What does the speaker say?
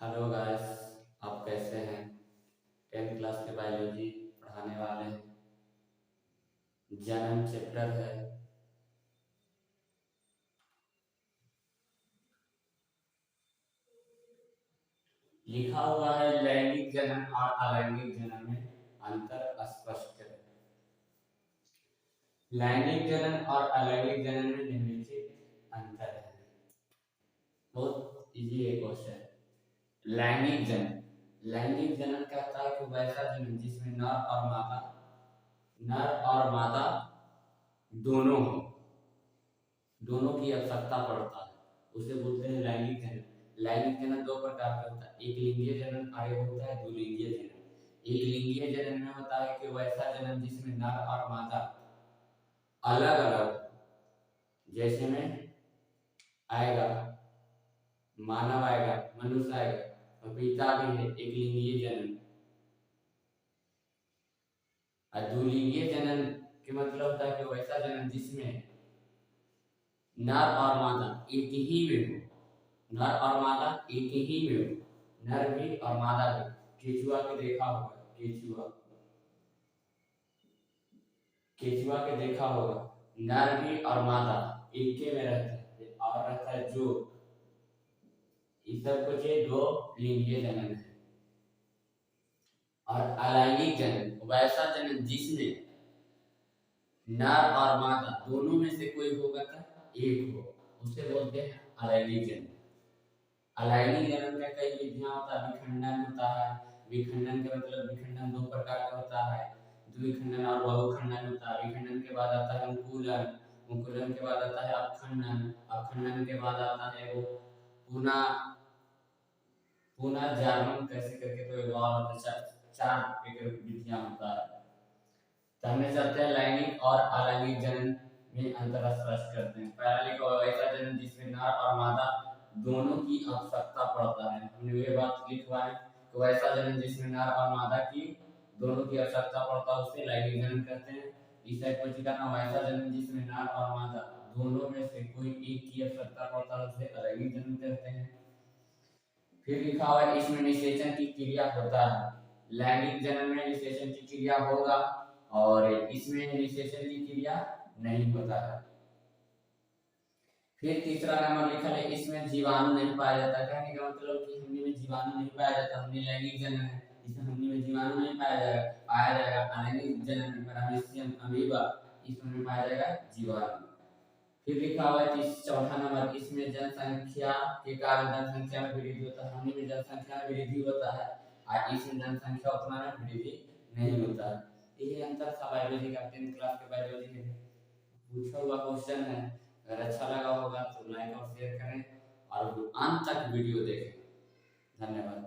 Hello guys, आप कैसे हैं? 10th क्लास के बायोलॉजी पढ़ाने वाले हैं। जनन चैप्टर है। लिखा हुआ है लैंगिक जनन और अलैंगिक जनन में अंतर स्पष्ट करें। लैंगिक जनन और अलैंगिक जनन में निम्नलिखित अंतर है। बहुत इजी है क्वेश्चन। लैंगिक जनन कहता है कि वैसा जनन जिसमें नर और मादा दोनों हो, दोनों की आवश्यकता पड़ता है, उसे बोलते हैं लैंगिक जनन। लैंगिक जनन दो प्रकार का होता है, एक लिंगीय जनन और एक होता है द्विलिंगीय जनन। एक लिंगीय जनन में होता है कि वैसा जनन जिसमें नर और मादा अलग अलग, जैसे में आएगा मानव, आएगा मनुष्य, आएगा पपीता भी है, एक लिंगीय जनन। और द्विलिंगीय जनन के मतलब होता है कि वैसा जनन जिसमें नर और मादा एक ही में हो, नर और मादा एक ही में हो, नर भी और मादा भी। केचुआ के देखा होगा, केचुआ के देखा होगा, नर भी और मादा एक के में रहता है और रहता है जो, इस सब कुछ दो लिंगीय जनन है। और अलैंगिक जनन वैसा जनन जिसमें नर और मादा दोनों में से कोई होगा तो एक हो, उसे बोलते हैं अलैंगिक जनन। अलैंगिक जनन में कई विधियां होता है, विखंडन होता है। विखंडन का मतलब विखंडन दो प्रकार का होता है, द्विखंडन और बहुखंडन होता है। विखंडन के बाद आता है अंकुरन, अंकुरन के बाद आता है अपखंडन, अपखंडन के बाद आता है वो पुनर्जागरण कैसे करके तो एक और होता है, चार एक विधियां होता है। तो हमने चलते हैं लैंगिक और अलैंगिक जनन में अंतर स्पष्ट करते हैं। पहला लिखा हुआ ऐसा जनन जिसमें नर और मादा दोनों की आवश्यकता पड़ता है। हमने ये बात लिखवा है तो ऐसा जनन जिसमें नर और मादा की दोनों की आवश्यकता पड़ता है उसे लैंगिक जनन कहते हैं। इस टाइप को लिखना ऐसा जनन जिसमें नर और मादा दोनों में से कोई एक की आवश्यकता पड़ता है उसे अलैंगिक जनन कहते हैं। फिर लिखा हुआ है इसमें निषेचन की क्रिया होता है। लैंगिक जनन में निषेचन की क्रिया होगा और इसमें निषेचन की क्रिया नहीं होता है। फिर तीसरा नंबर लिखा है इसमें जीवाणु नहीं पाया जाता। कहने का मतलब कि हमनी में जीवाणु नहीं पाया जाता। हमनी लैंगिक जनन है, इसमें हमनी में जीवाणु नहीं पाया जाएगा। अलैंगिक जनन में पैरामीशियम अमीबा, इसमें पाया जाएगा जीवाणु। फिर लिखा हुआ है चौथा नंबर इसमें जनसंख्या के कारण जनसंख्या में वृद्धि होता है। हमनी में जनसंख्या में वृद्धि होता है और इसमें जनसंख्या उतना में वृद्धि नहीं होता है। यही अंतर था बायोलॉजी का, 10th क्लास के बायोलॉजी में पूछा हुआ क्वेश्चन है। अगर अच्छा लगा होगा तो लाइक और शेयर करें और अंत तक वीडियो देखें। धन्यवाद।